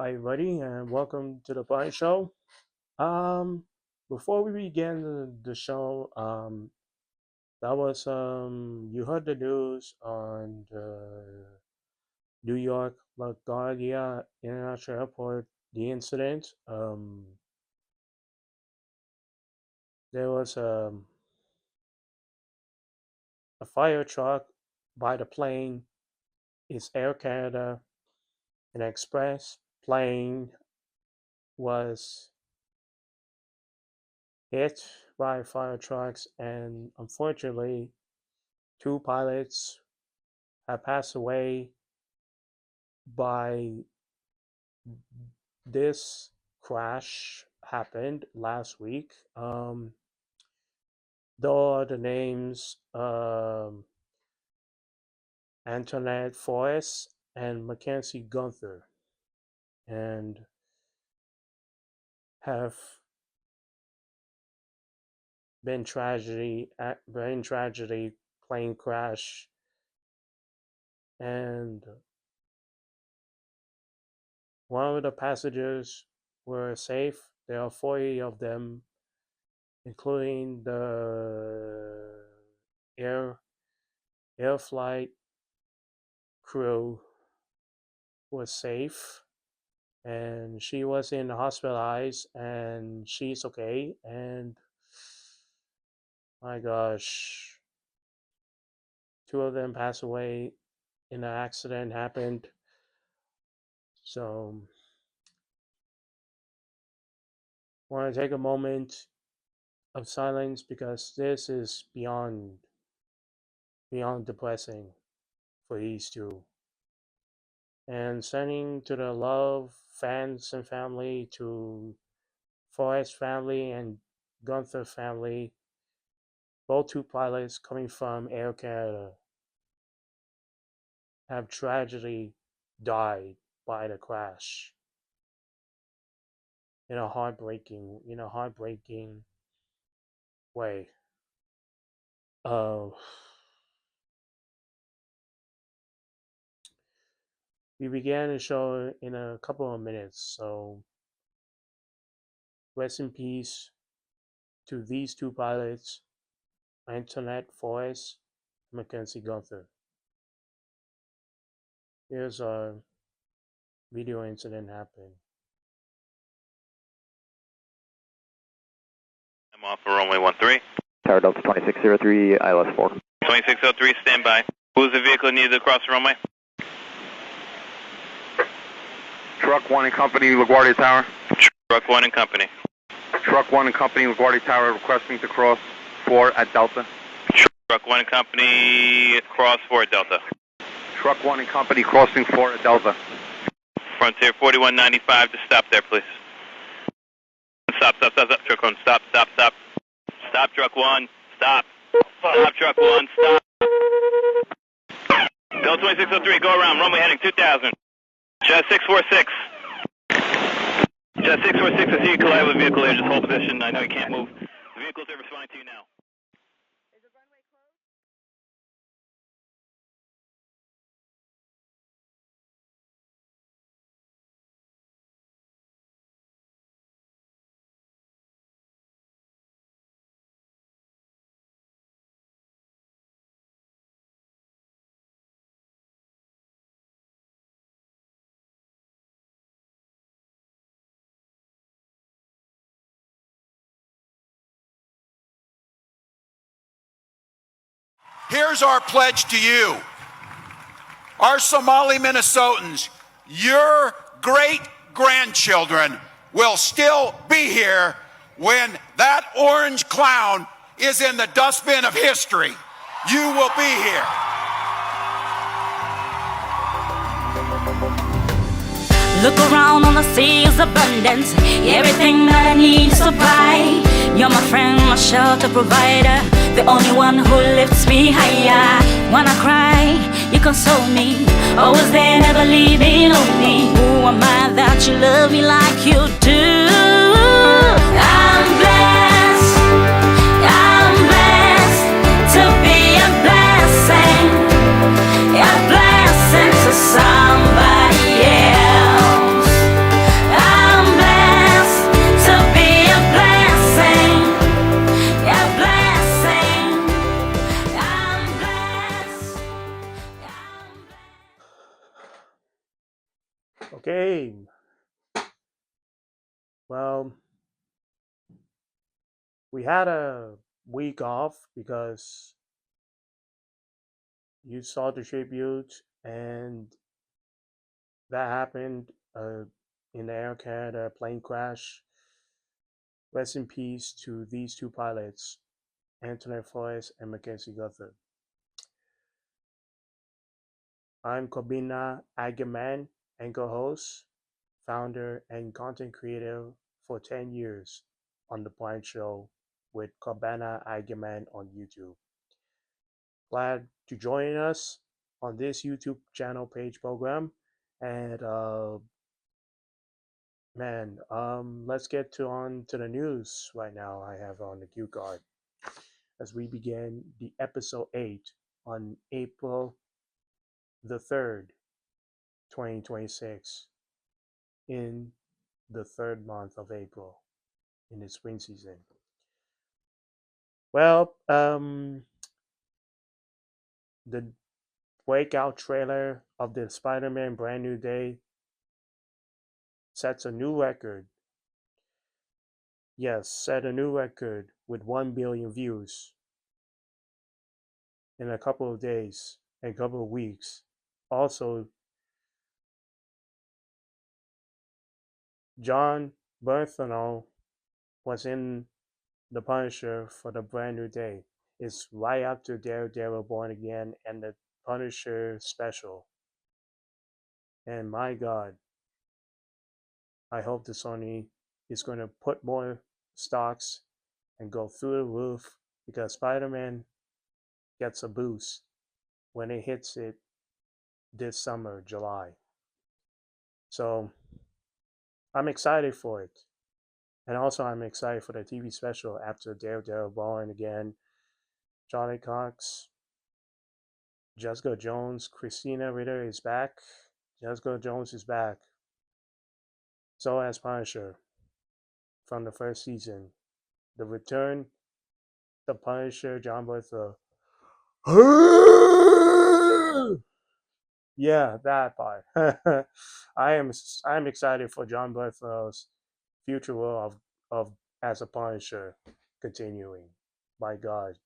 Hi, everybody, and welcome to the Blind Show. Um, Before we begin the show, that was you heard the news on the New York LaGuardia International Airport, the incident. There was a fire truck by the plane. It's Air Canada, an express plane was hit by fire trucks, and unfortunately, two pilots have passed away by this crash happened last week. Though are the names Antoinette Forrest and Mackenzie Gunther, and have been tragedy plane crash, and one of the passengers were safe. There are 40 of them, including the air air flight crew was safe, and she was in hospitalized and she's okay. And my gosh, two of them passed away in an accident happened. So I want to take a moment of silence because this is beyond depressing for these two. And sending to the love fans and family, to Forrest family and Gunther family, both two pilots coming from Air Canada have tragically died by the crash in a heartbreaking way. Uh, we began the show in a couple of minutes, so rest in peace to these two pilots, Antoinette Forrest and Mackenzie Gunther. Here's a video incident happening. I'm off for runway 13. Tower Delta 2603, ILS 4. 2603, stand by. Who's the vehicle needed to cross the runway? Truck 1 and Company, LaGuardia Tower. Truck 1 and Company. Truck 1 and Company, LaGuardia Tower, requesting to cross 4 at Delta. Truck 1 and Company, cross 4 at Delta. Truck 1 and Company, crossing 4 at Delta. Frontier 4195, just stop there, please. Stop, truck 1, stop. Stop, truck 1, stop. Stop, truck 1, stop. Delta 2603, go around, runway heading 2000. Jet 646. Jet 646, I see you collide with a vehicle here, just hold position, I know you can't move. The vehicle's are responding to you now. Here's our pledge to you, our Somali Minnesotans. Your great-grandchildren will still be here when that orange clown is in the dustbin of history. You will be here. Look around on the sea's abundance. Everything that I need is supply. You're my friend, my shelter provider, the only one who lifts me higher. When I cry, you console me. Always there, never leaving lonely. Who am I that you love me like you do? I'm blessed to be a blessing to somebody else. Okay. Well, we had a week off because you saw the tribute, and that happened in the Air Canada plane crash. Rest in peace to these two pilots, Antoinette Flores and Mackenzie Guthrie. I'm Kwabena Agyemang, anchor host, founder, and content creator for 10 years on The Blind Show with Kwabena Agyemang on YouTube. Glad to join us on this YouTube channel page program. And let's get on to the news right now. I have on the cue card as we begin the episode 8 on April the 3rd, 2026, in the third month of April in the spring season. Well, the breakout trailer of the Spider-Man Brand New Day sets a new record. Yes, set a new record with 1 billion views in a couple of days and a couple of weeks. Also, John Bernthal was in The Punisher for the Brand New Day. It's right after Daredevil Born Again and the Punisher special. And my God, I hope the Sony is going to put more stocks and go through the roof because Spider-Man gets a boost when it hits it this summer, July. So I'm excited for it. And also I'm excited for the TV special after Daredevil Born Again. Charlie Cox, Jessica Jones, Christina Ritter is back. Jessica Jones is back. So as Punisher from the first season. The return, the Punisher, John Bernthal. Yeah, that part. I'm excited for John Berthel's future role of as a Punisher continuing. My God,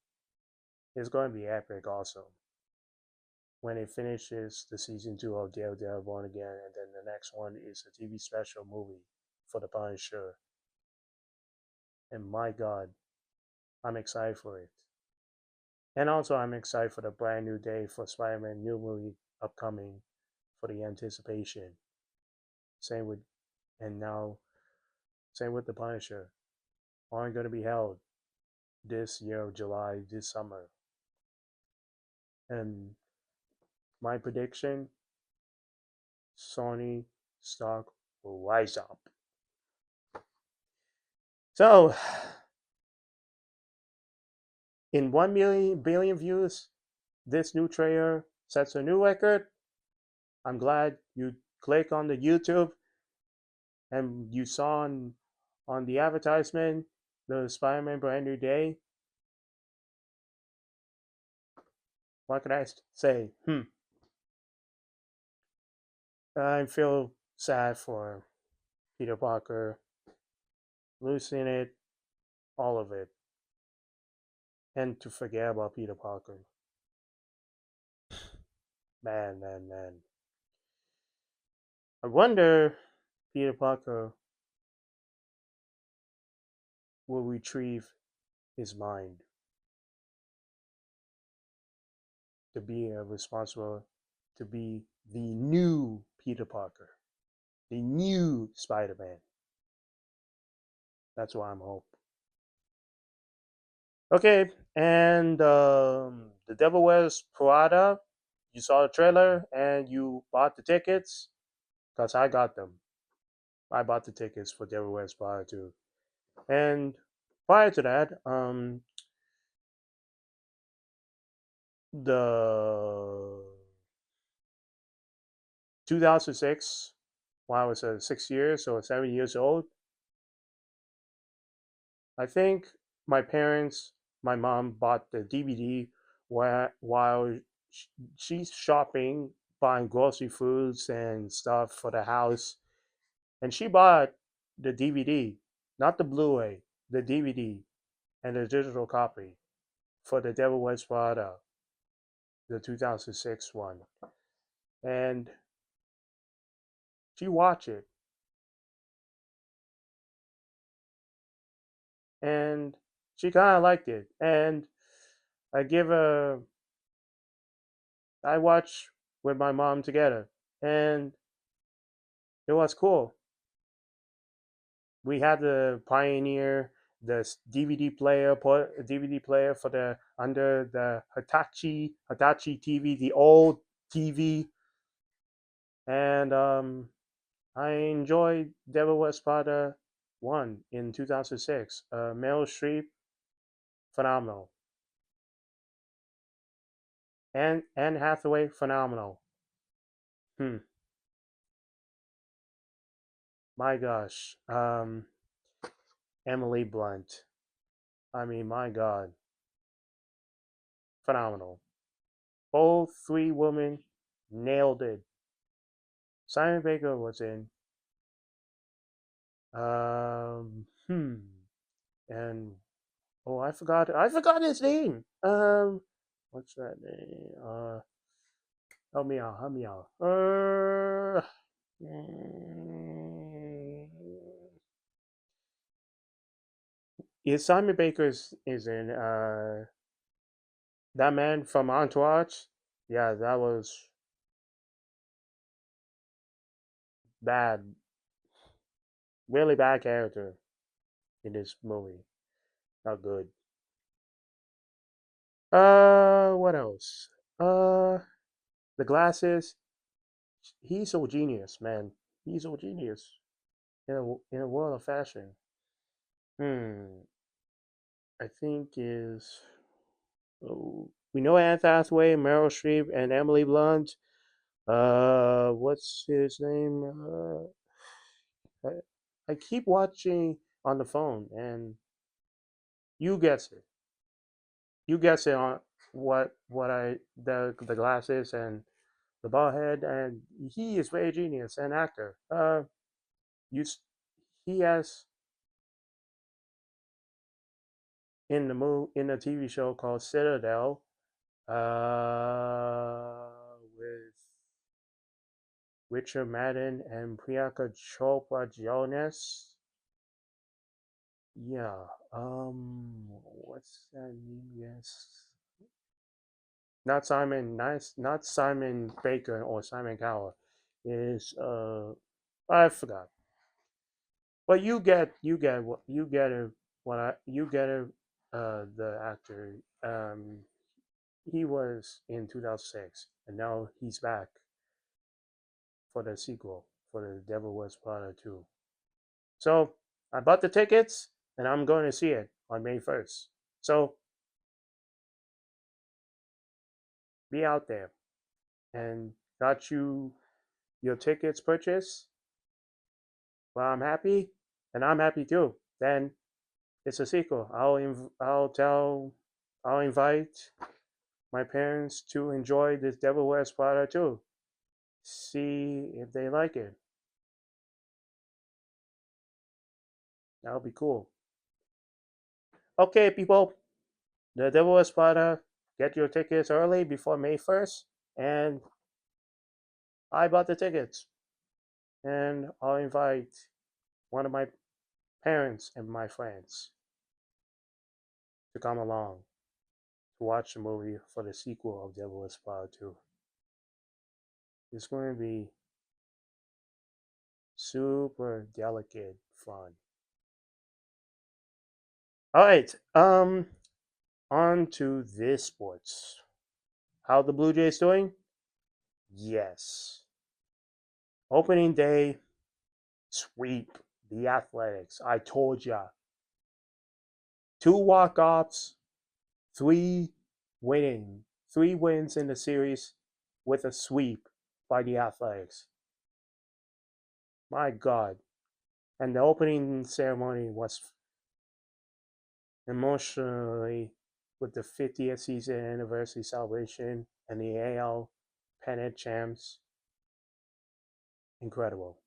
it's going to be epic. Also, when it finishes the season 2 of Daredevil Born Again, and then the next one is a TV special movie for the Punisher. And my God, I'm excited for it. And also, I'm excited for the Brand New Day for Spider-Man new movie upcoming for the anticipation. Same with, and now, same with the Punisher. Aren't going to be held this year of July, this summer. And my prediction: Sony stock will rise up. So, in 1 billion views, this new trailer sets a new record. I'm glad you click on the YouTube and you saw on the advertisement the Spider-Man Brand New Day. What can I say? I feel sad for Peter Parker losing it, all of it, and to forget about Peter Parker. Man. I wonder Peter Parker will retrieve his mind to be responsible, to be the new Peter Parker, the new Spider-Man. That's what I'm hoping. Okay, and The Devil Wears Prada. You saw the trailer and you bought the tickets because I got them. I bought the tickets for Devil Wears Prada too. And prior to that, the 2006, when I was 6 years or 7 years old, I think my parents, my mom bought the DVD while she's shopping buying grocery foods and stuff for the house, and she bought the DVD, not the Blu-ray, the DVD and the digital copy for The Devil Wears Prada, the 2006 one, and she watched it, and she kind of liked it, and I give her, I watched with my mom together, and it was cool. We had the Pioneer, the DVD player, put DVD player for the under the Hitachi TV, the old TV, and I enjoyed Devil Wears Prada 1 in 2006. Meryl Streep, phenomenal. And Anne Hathaway, phenomenal. Hmm, my gosh. Emily Blunt. I mean, my God, phenomenal. All three women nailed it. Simon Baker was in. Hmm. And oh, I forgot his name. What's that name? Help me out. Help me out. Mm, yeah, Simon Baker is in that man from Entourage. Yeah, that was bad, really bad character in this movie. Not good. What else? Uh, the glasses. He's so genius, man. He's so genius in a world of fashion. Hmm. I think is we know Anne Hathaway, Meryl Streep, and Emily Blunt. What's his name? I keep watching on the phone, and you guess it. You guess it on what I the glasses and the bald head, and he is very genius, an actor. You he has in a TV show called Citadel, with Richard Madden and Priyanka Chopra Jonas. Yeah. What's that name? Yes. Not Simon Baker or Simon Cowell. Is I forgot. But you get what you get it what I you get it the actor. He was in 2006, and now he's back for the sequel for The Devil Wears Prada 2. So I bought the tickets, and I'm going to see it on May 1st. So be out there and got you your tickets purchased. Well, I'm happy, and I'm happy too. Then it's a sequel. I'll invite my parents to enjoy this Devil Wears Prada too. See if they like it. That'll be cool. Okay, people. The Devil Wears Prada. Get your tickets early before May 1st, and I bought the tickets, and I'll invite one of my parents and my friends to come along to watch the movie for the sequel of Devil Wears Prada 2. It's going to be super delicate fun. All right, on to this sports. How the Blue Jays doing? Yes. Opening day, sweep the Athletics. I told ya. 2 walk-offs, 3 winning, 3 wins in the series with a sweep by the Athletics. My God. And the opening ceremony was emotionally with the 50th season anniversary celebration and the AL pennant champs. Incredible.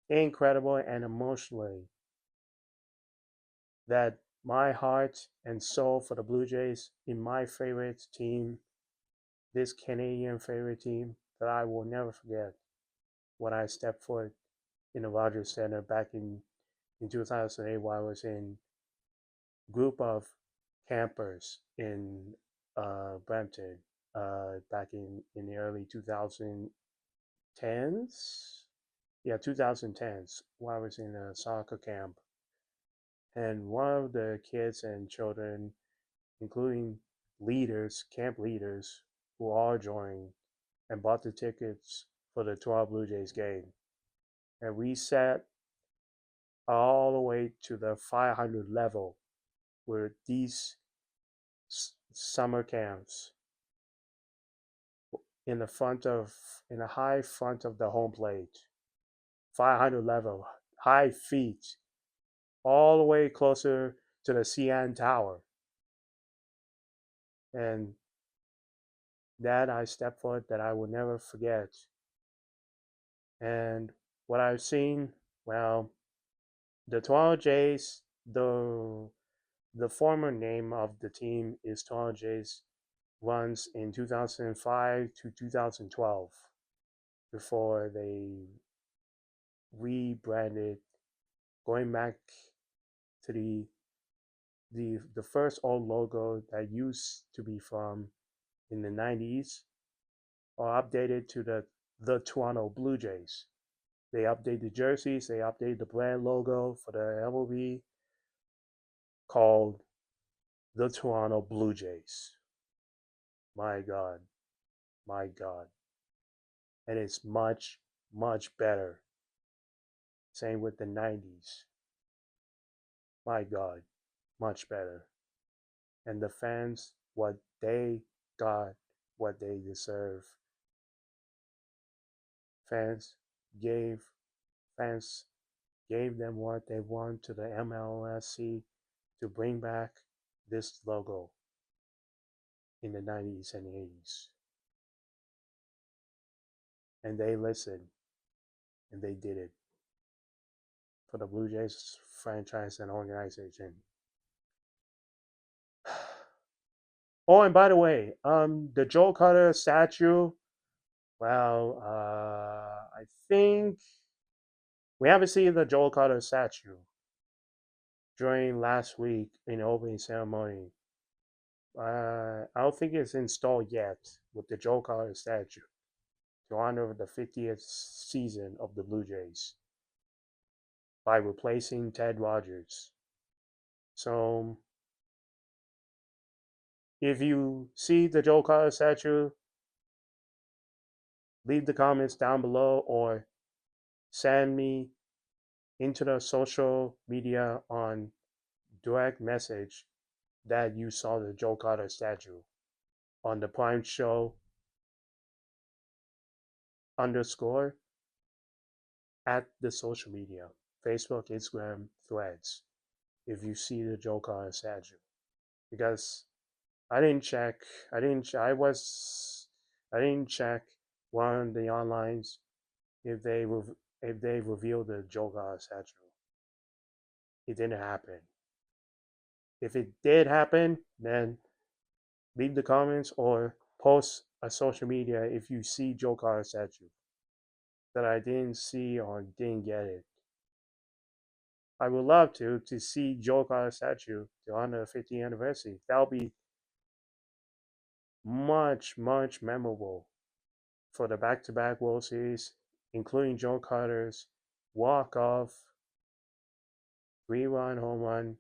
Incredible, and emotionally, that my heart and soul for the Blue Jays in my favorite team, this Canadian favorite team, that I will never forget when I stepped foot in the Rogers Center back in 2008 while I was in group of campers in Brampton back in the early 2010s. Yeah, 2010s while I was in a soccer camp. And one of the kids and children, including leaders, camp leaders, who all joined and bought the tickets for the Toronto Blue Jays game. And we sat all the way to the 500 level where these summer camps in the high front of the home plate, 500 level, high feet, all the way closer to the CN Tower. And that I stepped foot that I will never forget. And what I've seen, well, the Toronto Jays, the former name of the team is Toronto Jays, runs in 2005 to 2012 before they rebranded, going back to the first old logo that used to be from in the 90s, or updated to the Toronto Blue Jays. They updated the jerseys, they updated the brand logo for the MLB, called the Toronto Blue Jays. My God, my God. And it's much, much better. Same with the 90s. My God, much better. And the fans, what they got, what they deserve. Fans gave fans gave them what they want to the MLSC to bring back this logo in the 90s and 80s. And they listened and they did it for the Blue Jays franchise and organization. Oh, and by the way, the Joe Carter statue, well, I think we haven't seen the Joel Carter statue during last week in the opening ceremony. I don't think it's installed yet with the Joel Carter statue to honor the 50th season of the Blue Jays by replacing Ted Rogers. So, if you see the Joel Carter statue, leave the comments down below or send me into the social media on direct message that you saw the Joe Carter statue on the Prime Show _ at the social media, Facebook, Instagram, Threads, if you see the Joe Carter statue. Because I didn't check one of the onlines if they revealed the Joe Carter statue. It didn't happen. If it did happen, then leave the comments or post on social media if you see Joe Carter statue that I didn't see or didn't get it. I would love to see Joe Carter statue to honor the 50th anniversary. That'll be much, much memorable for the back-to-back World Series, including Joe Carter's walk-off 3-run home run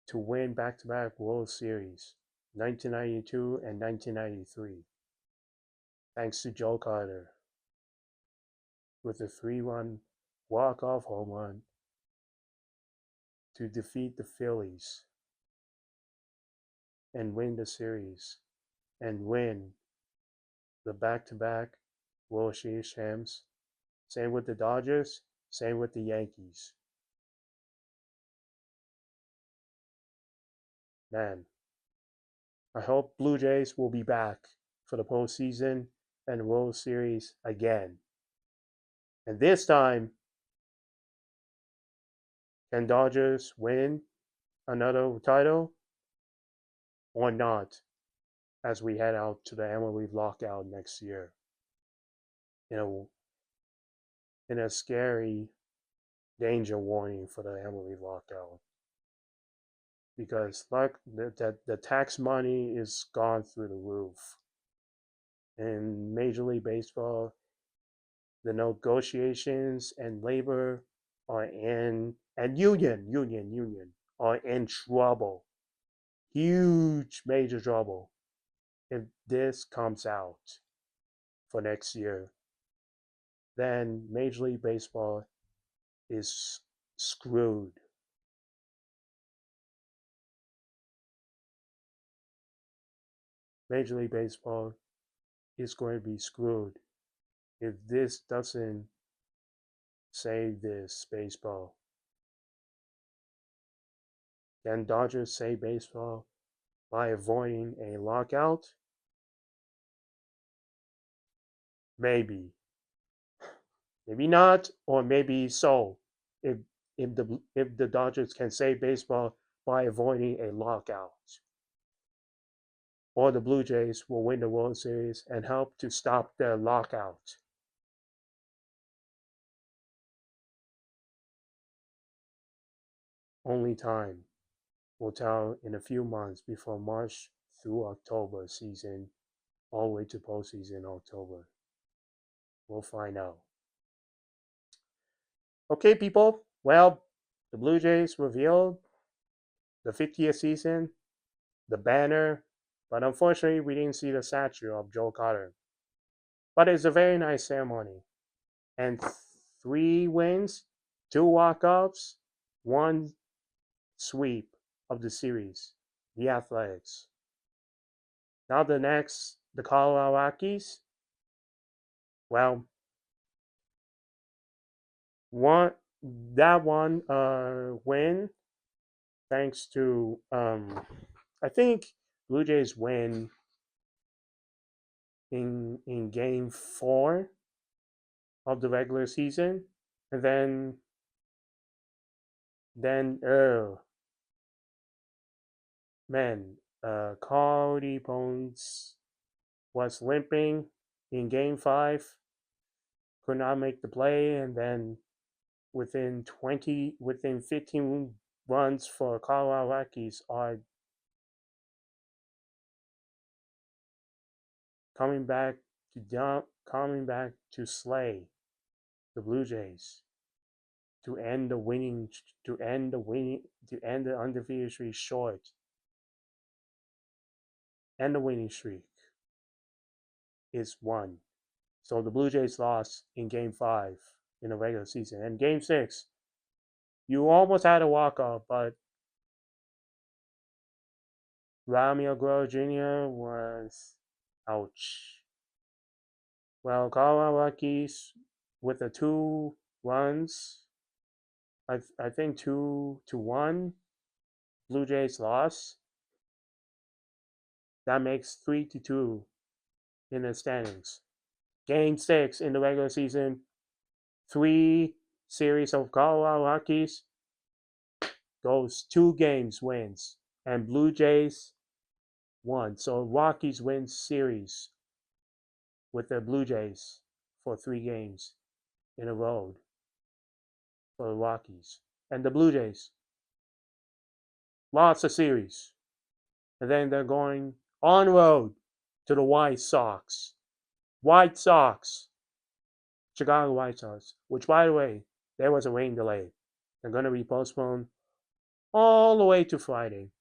to win back-to-back World Series, 1992 and 1993. Thanks to Joe Carter with a 3-run walk-off home run to defeat the Phillies and win the series and win the back-to-back World Series champs. Same with the Dodgers, same with the Yankees. Man, I hope Blue Jays will be back for the postseason and World Series again. And this time, can Dodgers win another title or not as we head out to the MLB lockout next year? You know, in a scary danger warning for the MLB lockout. Because like the tax money is gone through the roof. In Major League Baseball, the negotiations and labor are in and union are in trouble. Huge major trouble if this comes out for next year. Then Major League Baseball is screwed. Major League Baseball is going to be screwed if this doesn't save this baseball. Can Dodgers save baseball by avoiding a lockout? Maybe. Maybe not, or maybe so. If the Dodgers can save baseball by avoiding a lockout. Or the Blue Jays will win the World Series and help to stop the lockout. Only time will tell in a few months before March through October season, all the way to postseason October. We'll find out. Okay, people. Well, the Blue Jays revealed the 50th season, the banner, but unfortunately, we didn't see the statue of Joe Carter. But it's a very nice ceremony. And 3 wins, 2 walk-offs, 1 sweep of the series, the Athletics. Now the Colorado Rockies. Well, one win thanks to I think Blue Jays win in game 4 of the regular season, and then Cody Bones was limping in game 5, could not make the play, and then within 15 runs for Colorado Rockies are coming back to slay the Blue Jays to end the undefeated streak short. And the winning streak is 1. So the Blue Jays lost in game 5 in the regular season. And game 6, you almost had a walk-off, but Ramiro Guerrero Jr. was ouch. Well, Colorado Rockies with the 2 runs, I think 2-1, Blue Jays lost. That makes 3-2 in the standings. Game 6 in the regular season, 3 series of Colorado Rockies goes 2 games wins, and Blue Jays won. So Rockies win series with the Blue Jays for 3 games in a row for the Rockies. And the Blue Jays lost the series. And then they're going on road to the White Sox. Chicago White Sox, which, by the way, there was a rain delay. They're going to be postponed all the way to Friday.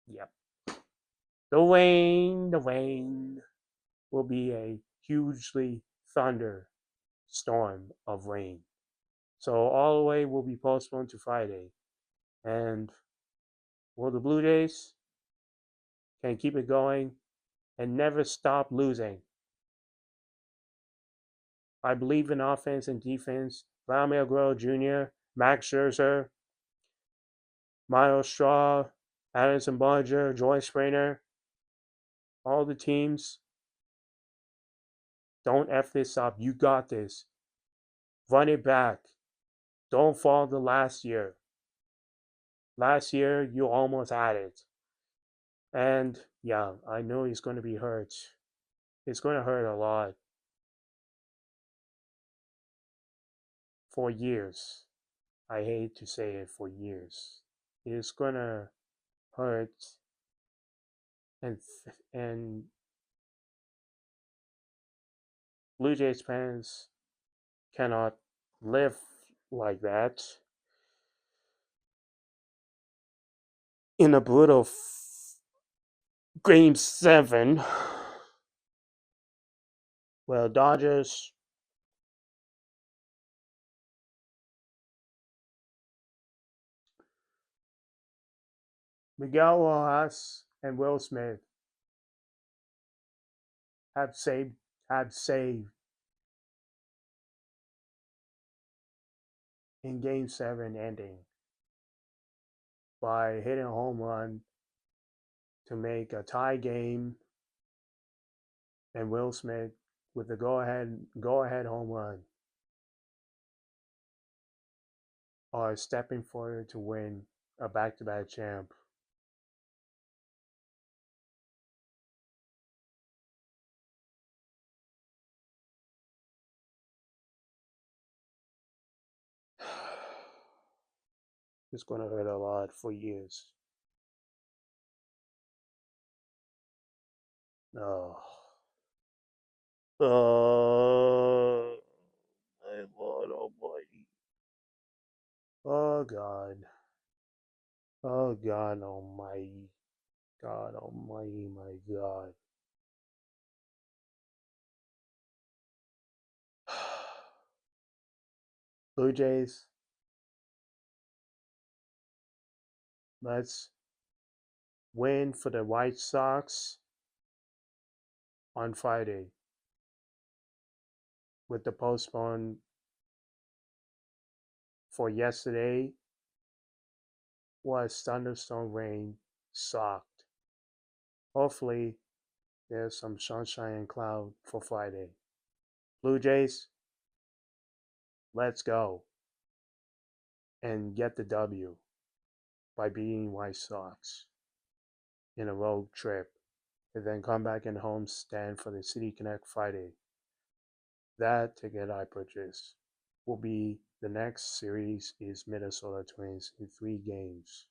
Yep. The rain will be a hugely thunderstorm of rain. So all the way will be postponed to Friday. And will the Blue Jays can keep it going and never stop losing? I believe in offense and defense. Ramiro Guerrero Jr., Max Scherzer, Miles Straw, Addison Barger, Joy Springer, all the teams Don't F this up. You got this. Run it back. Don't fall to last year. Last year, you almost had it. And yeah, I know he's going to be hurt. It's going to hurt a lot for years. I hate to say it, for years. It's going to hurt, and Blue Jays fans cannot live like that in a brutal Game 7. Well, Dodgers, Miguel Rojas and Will Smith have saved in Game 7 ending by hitting a home run to make a tie game, and Will Smith with the go-ahead home run are stepping forward to win a back-to-back champ. It's going to hurt a lot for years. Oh. My Lord Almighty. Oh God. Oh God Almighty. God Almighty, my God. Blue Jays, let's win for the White Sox on Friday with the postpone for yesterday was thunderstorm rain sucked. Hopefully there's some sunshine and cloud for Friday. Blue Jays, let's go and get the W by beating White Sox in a road trip, and then come back and home stand for the City Connect Friday. That ticket I purchased will be the next series is Minnesota Twins in 3 games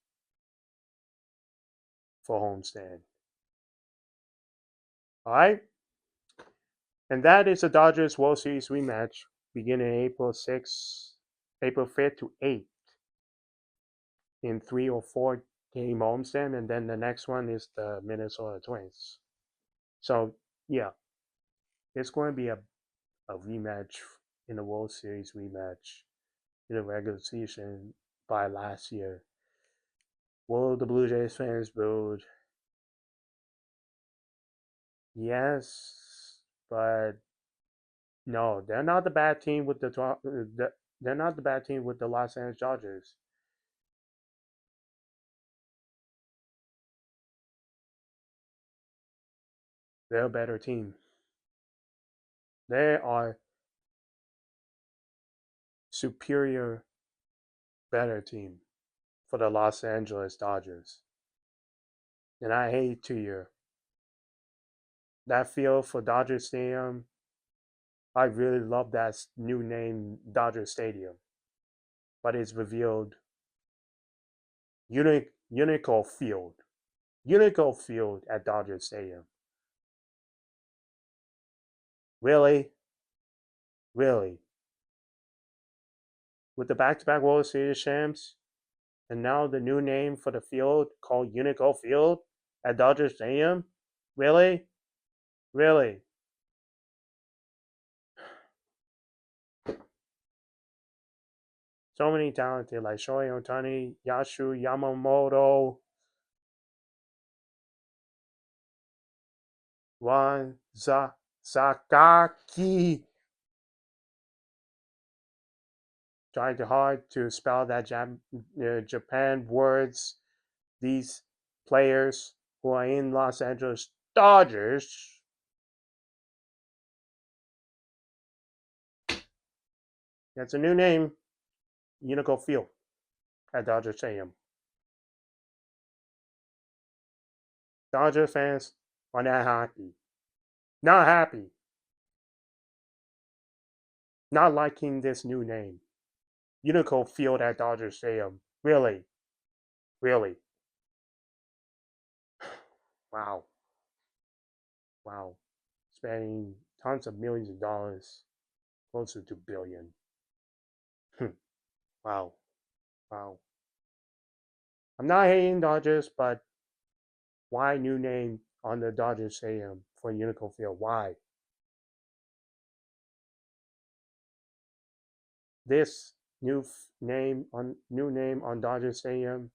for homestand. Alright? And that is the Dodgers World Series rematch beginning April 5th to 8th in 3 or 4 game homestand, and then the next one is the Minnesota Twins. So yeah, it's going to be a rematch in the World Series rematch in the regular season by last year. Will the Blue Jays fans booed? Yes, but no, they're not the bad team with they're not the bad team with the Los Angeles Dodgers. They're a better team. They are superior, better team for the Los Angeles Dodgers. And I hate to hear that field for Dodger Stadium. I really love that new name, Dodger Stadium, but it's revealed Unico Field. Unico Field at Dodger Stadium. Really? Really? With the back-to-back World Series champs, and now the new name for the field called Unico Field at Dodger Stadium? Really? Really? So many talented like Shohei Ohtani, Yashu Yamamoto, Ron Sakaki. Tried hard to spell that Japan words. These players who are in Los Angeles Dodgers That's a new name, Unico Field at Dodger Stadium. Dodger fans are not happy. Not happy. Not liking this new name. Unico Field at Dodger Stadium. Really? Really? Wow. Wow. Spending tons of millions of dollars, closer to billion. Wow. Wow. I'm not hating Dodgers, but why new name on the Dodgers Stadium for Unico Field? Why? This new name on Dodger Stadium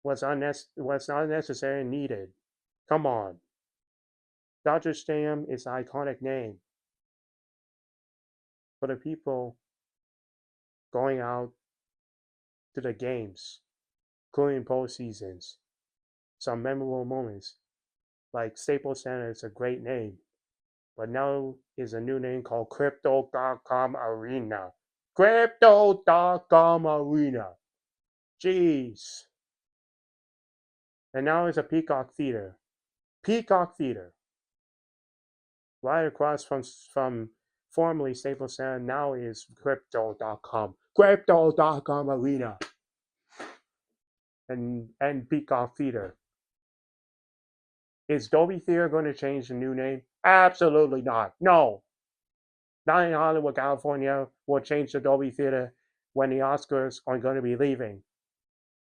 was unnecessary and needed. Come on. Dodger Stadium is an iconic name for the people going out to the games, including postseasons. Some memorable moments, like Staples Center is a great name, but now is a new name called Crypto.com Arena. Crypto.com Arena. Jeez. And now it's a Peacock Theater. Peacock Theater. Right across from formerly Staples Center, now is Crypto.com. Crypto.com Arena. And Peacock Theater. Is Dolby Theater going to change the new name? Absolutely not. No. Not in Hollywood, California will change the Dolby Theater when the Oscars are going to be leaving.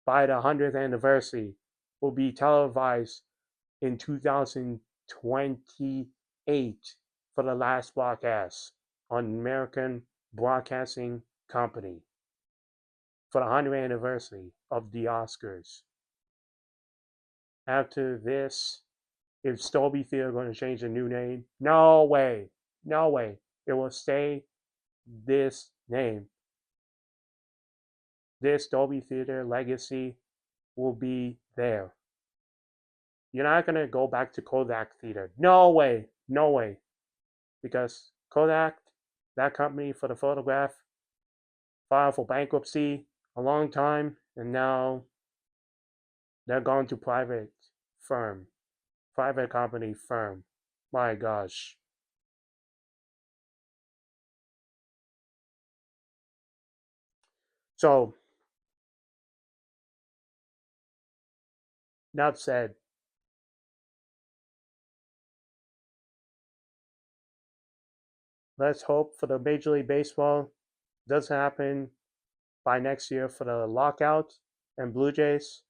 By the 100th anniversary, will be televised in 2028 for the last broadcast on American Broadcasting Company for the 100th anniversary of the Oscars. After this, is Dolby Theater going to change the new name? No way. No way. It will stay this name. This Dolby Theater legacy will be there. You're not going to go back to Kodak Theater. No way. No way. Because Kodak, that company for the photograph, filed for bankruptcy a long time, and now they're going to private company firm. My gosh. So, that said, let's hope for the Major League Baseball does happen by next year for the lockout, and Blue Jays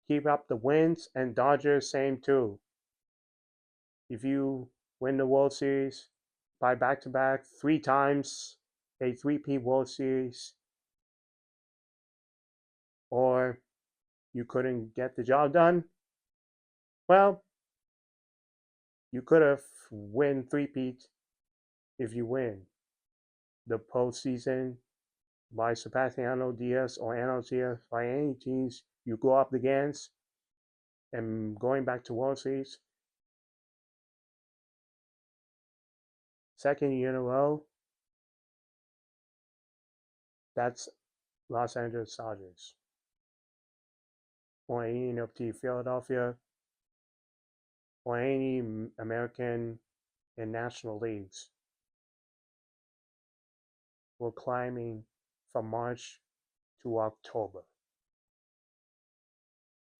keep up the wins, and Dodgers same too. If you win the World Series by back-to-back 3 times, a 3-peat World Series, or you couldn't get the job done, well, you could have win 3-peat if you win the postseason by surpassing Arnold Diaz or Arnold Diaz by any teams you go up against and going back to World Series. Second year in a row, that's Los Angeles Dodgers. Or any of Philadelphia, or any American and National Leagues. We're climbing from March to October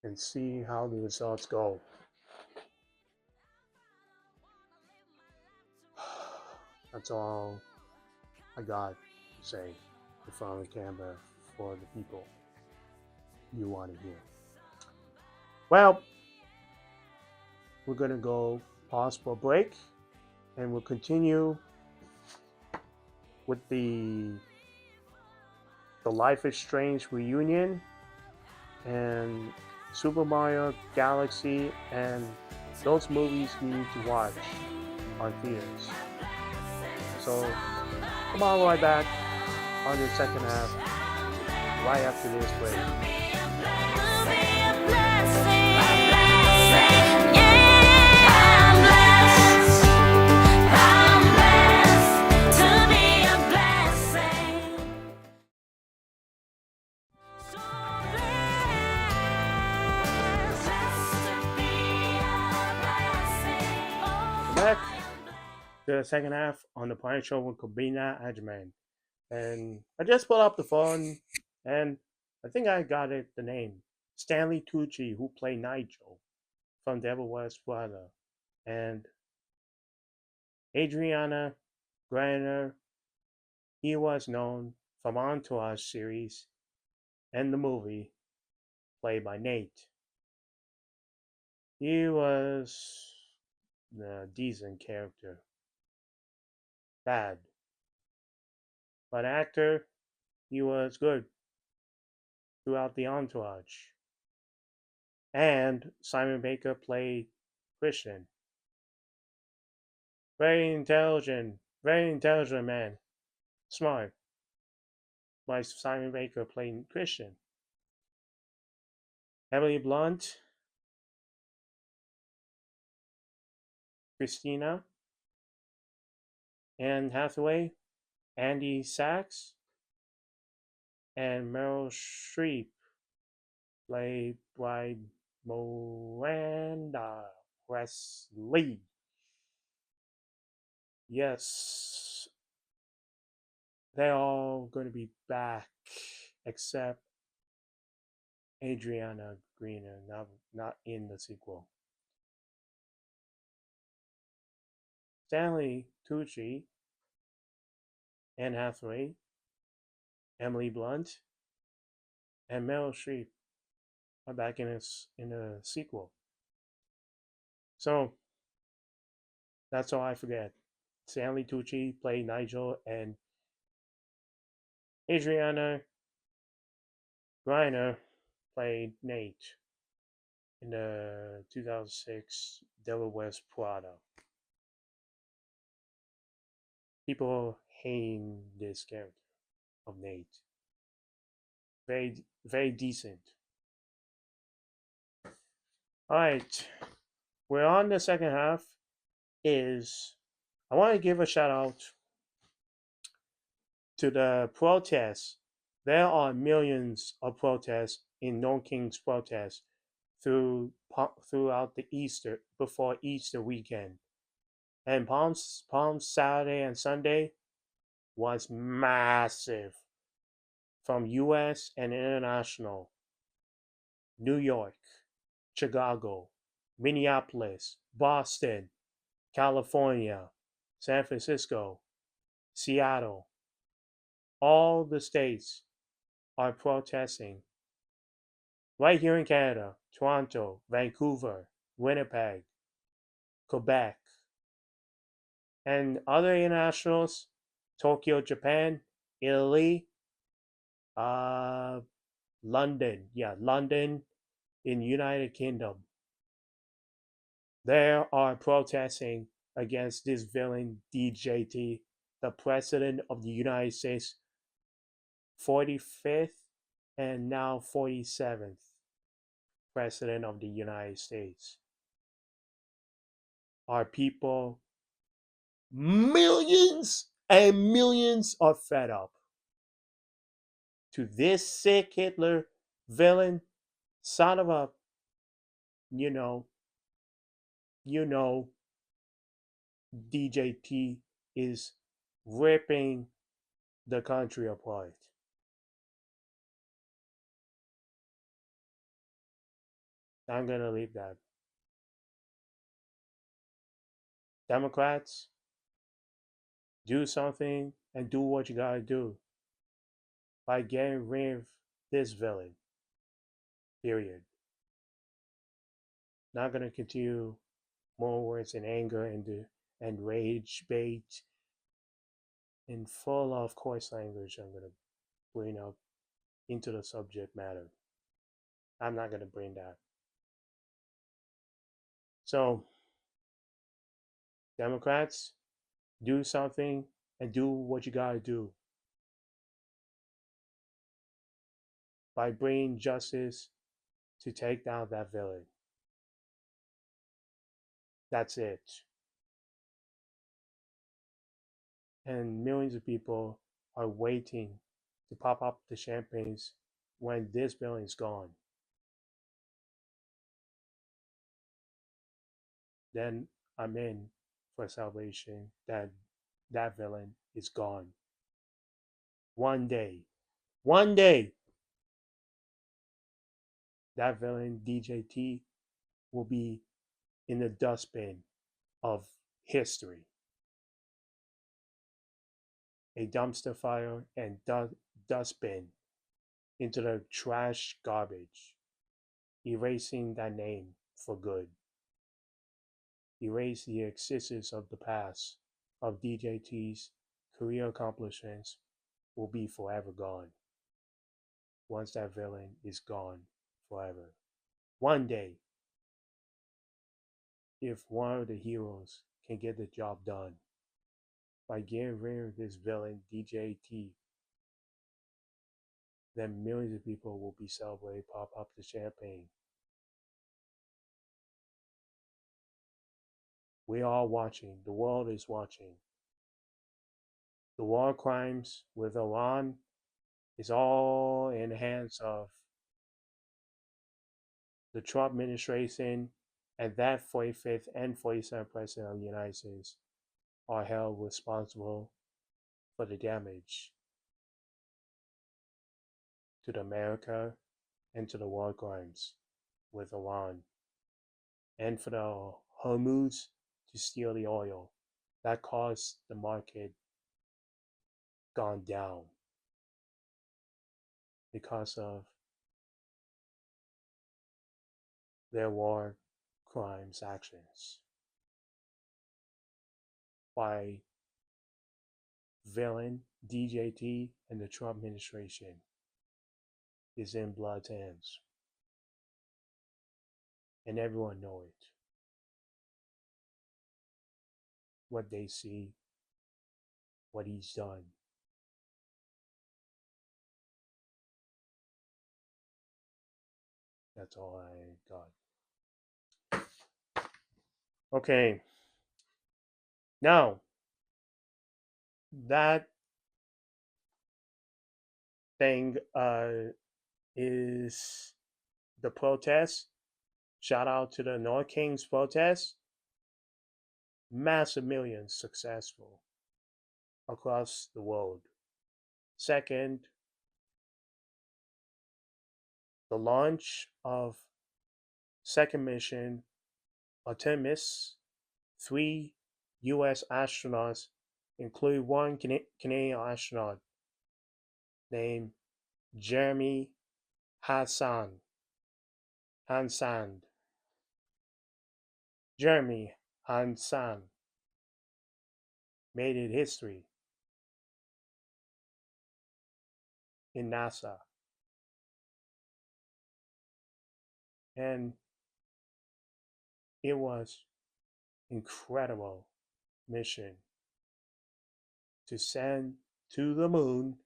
and see how the results go. That's all I got to say in front of the camera for the people you want to hear. Well, we're going to go pause for a break, and we'll continue with the Life is Strange reunion and Super Mario Galaxy and those movies you need to watch on theaters. So come on right back on the second half right after this break. I'm blessed to be the second half on the Pine Show with Kwabena Agyemang. And I just pulled up the phone and I think I got it the name. Stanley Tucci, who played Nigel from Devil Wears Prada. And Adriana Griner, he was known from Entourage series and the movie, played by Nate. He was a decent character. Bad. But actor, he was good throughout the Entourage. And Simon Baker played Christian. Very intelligent man. Smart. By Simon Baker playing Christian. Emily Blunt, Christina, Anne Hathaway, Andy Sachs, and Meryl Streep, played by Miranda Presley. Yes, they're all going to be back except Adriana Greener, not in the sequel. Stanley Tucci, Anne Hathaway, Emily Blunt, and Meryl Streep are back in a sequel. So that's all I forget. Stanley Tucci played Nigel, and Adriana Griner played Nate in the 2006 Devil Wears Prada. People hating this character of Nate. Very decent. Alright, we're on the second half. I want to give a shout out to the protests. There are millions of protests in No King's protests throughout the before Easter weekend. And Palm Saturday and Sunday was massive from US and international. New York, Chicago, Minneapolis, Boston, California, San Francisco, Seattle. All the states are protesting. Right here in Canada, Toronto, Vancouver, Winnipeg, Quebec, and other internationals, Tokyo, Japan, Italy, London, London in United Kingdom. They are protesting against this villain DJT, the President of the United States, 45th and now 47th President of the United States. Our people, millions and millions, are fed up to this sick Hitler villain, son of a, DJT is ripping the country apart. I'm going to leave that. Democrats, do something and do what you gotta do by getting rid of this villain. Period. Not gonna continue more words and anger and rage bait and full of coarse language I'm gonna bring up into the subject matter. I'm not gonna bring that. So, Democrats, do something and do what you gotta do by bringing justice to take down that villain. That's it. And millions of people are waiting to pop up the champagnes when this villain is gone. Then I'm in for salvation, that that villain is gone. One day, that villain DJT will be in the dustbin of history. A dumpster fire and dustbin into the trash garbage, erasing that name for good. Erase the excesses of the past of DJT's career accomplishments will be forever gone. Once that villain is gone forever. One day, if one of the heroes can get the job done by getting rid of this villain DJT, then millions of people will be celebrating, pop up the champagne. We are watching. The world is watching. The war crimes with Iran is all in the hands of the Trump administration, and that 45th and 47th President of the United States are held responsible for the damage to America and to the war crimes with Iran, and for the Hormuz to steal the oil. That caused the market gone down because of their war crimes actions by villain DJT and the Trump administration is in blood's hands. And everyone know it. What they see, what he's done. That's all I got. Okay. Now, that thing is the protest. Shout out to the North Kings protest. Massive millions successful across the world. Second, the launch of second mission Artemis. 3 U.S. astronauts, including one Canadian astronaut named Jeremy Hansen. Jeremy Hansen made it history in NASA. And it was incredible mission to send to the moon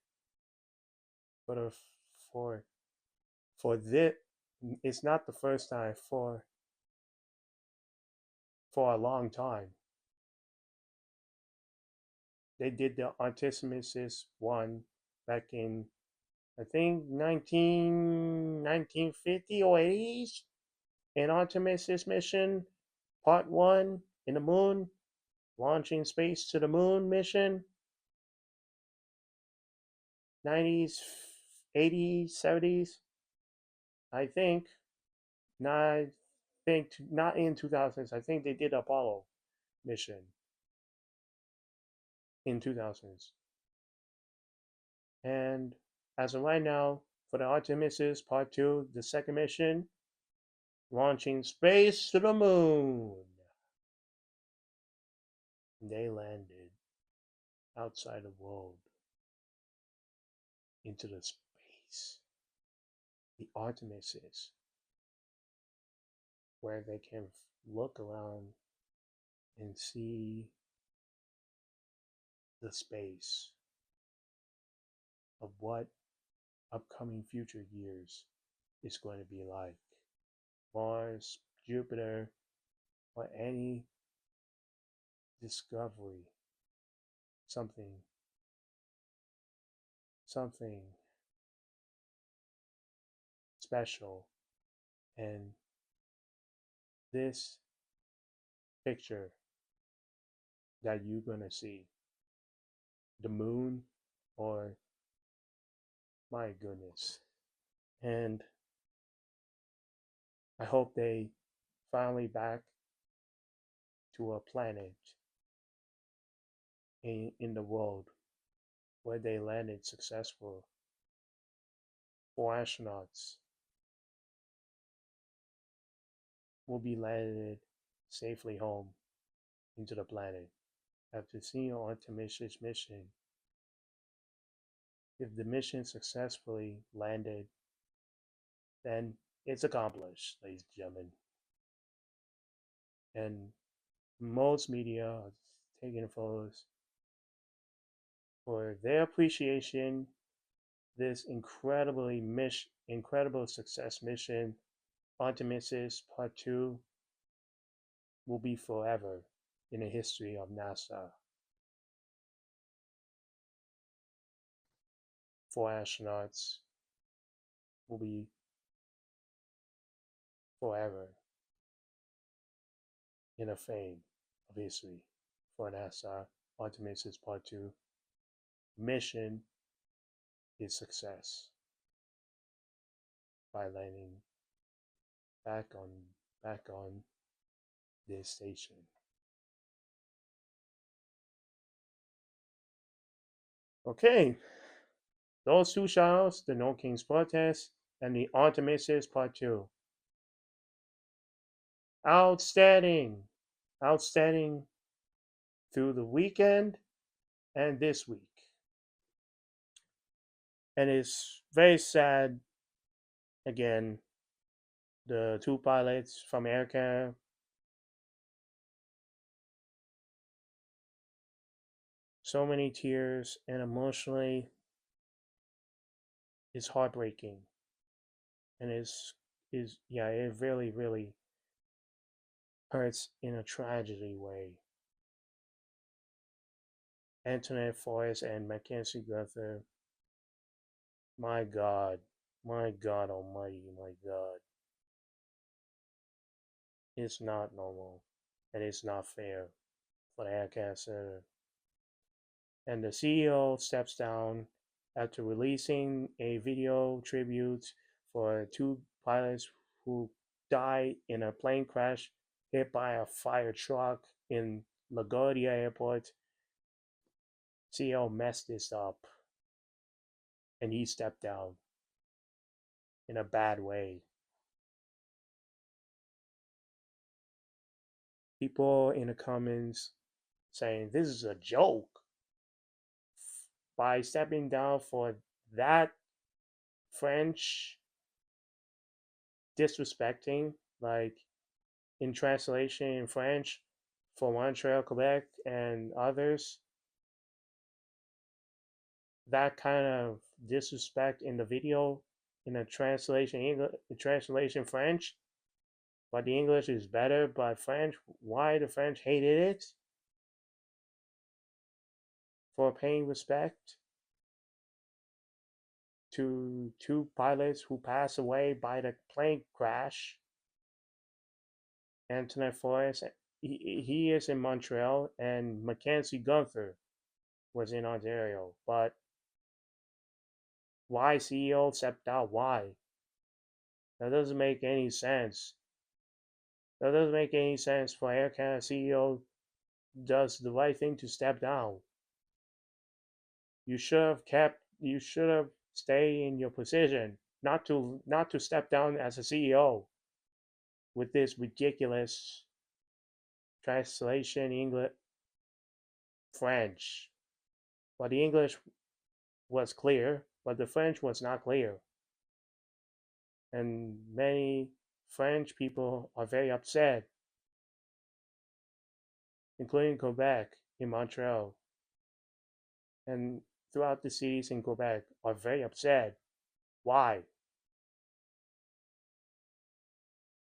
for this. It's not the first time for a long time. They did the Artemis 1 back in, I think, 1950 or 80s. And Artemis mission part 1 in the moon, launching space to the moon mission. 90s, 80s, 70s. I think. Not in 2000s. I think they did Apollo mission in 2000s. And as of right now, for the Artemis part 2, the second mission, launching space to the moon. They landed outside the world into the space. The Artemis, where they can look around and see the space of what upcoming future years is going to be like. Mars, Jupiter, or any discovery, something special. And this picture that you're gonna see. The moon, or my goodness. And I hope they finally back to a planet in the world where they landed successful. 4 astronauts will be landed safely home into the planet after seeing Artemis' mission. If the mission successfully landed, then it's accomplished, ladies and gentlemen. And most media are taking photos for their appreciation. This incredible success mission, Artemis Part 2, will be forever in the history of NASA. 4 astronauts will be forever in the fame of history for NASA. Artemis Part 2 mission is success by landing back on this station. Okay, those two shoutouts, the No Kings Protest and the Artemis Part 2. Outstanding! Outstanding through the weekend and this week. And it's very sad, again, the two pilots from Air Canada, so many tears, and emotionally it's heartbreaking. And it really hurts in a tragedy way. Antoinette Forrest and Mackenzie Gunther, my God Almighty, my God. It's not normal, and it's not fair for the Air Canada. And the CEO steps down after releasing a video tribute for two pilots who died in a plane crash hit by a fire truck in LaGuardia Airport. CEO messed this up, and he stepped down in a bad way. People in the comments saying this is a joke by stepping down for that French disrespecting, like in translation in French for Montreal, Quebec, and others. That kind of disrespect in the video in the translation English, translation French, but the English is better. But French, why the French hated it for paying respect to two pilots who passed away by the plane crash. Antoinette Forrest, he is in Montreal, and Mackenzie Gunther was in Ontario. But why CEO stepped out? Why? That doesn't make any sense. That doesn't make any sense for Air Canada CEO does the right thing to step down. You should have stayed in your position, not to step down as a CEO with this ridiculous translation English French. But the English was clear, but the French was not clear. And many French people are very upset, including Quebec in Montreal. And throughout the cities in Quebec are very upset. Why?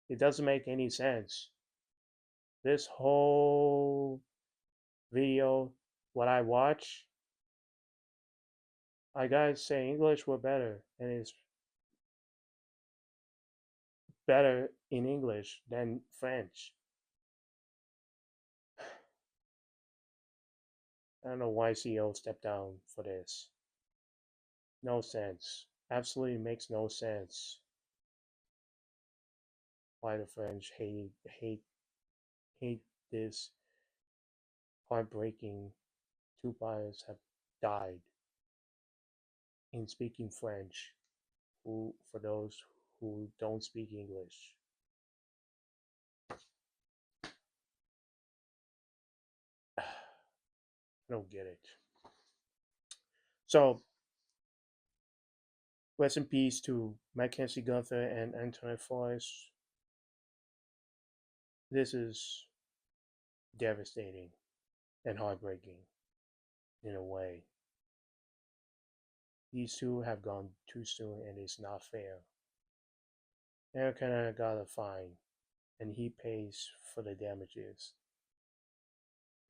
It doesn't make any sense. This whole video, what I watch, I gotta say English were better, and it's better in English than French. I don't know why CEO stepped down for this. No sense. Absolutely makes no sense. Why the French hate this heartbreaking. Two pilots have died in speaking French. Who, for those who don't speak English, I don't get it. So, rest in peace to Mackenzie Gunther and Antoine Forrest. This is devastating and heartbreaking in a way. These two have gone too soon and it's not fair. Air Canada got a fine and he pays for the damages.